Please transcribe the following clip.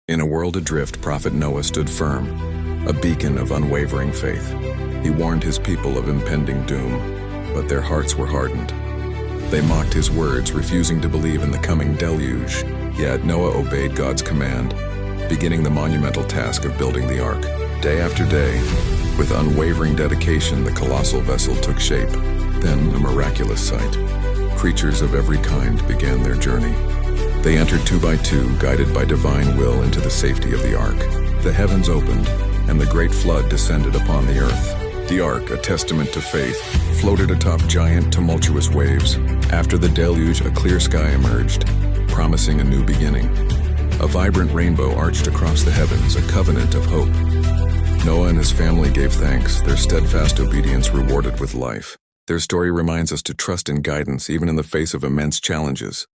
In a world adrift, Prophet Noah stood firm, a beacon of unwavering faith. He warned his people of impending doom, but their hearts were hardened. They mocked his words, refusing to believe in the coming deluge. Yet Noah obeyed God's command, beginning the monumental task of building the ark. Day after day, with unwavering dedication, the colossal vessel took shape. Then a miraculous sight. Creatures of every kind began their journey. They entered two by two, guided by divine will into the safety of the ark. The heavens opened, and the great flood descended upon the earth. The ark, a testament to faith, floated atop giant, tumultuous waves. After the deluge, a clear sky emerged, promising a new beginning. A vibrant rainbow arched across the heavens, a covenant of hope. Noah and his family gave thanks, their steadfast obedience rewarded with life. Their story reminds us to trust in guidance even in the face of immense challenges.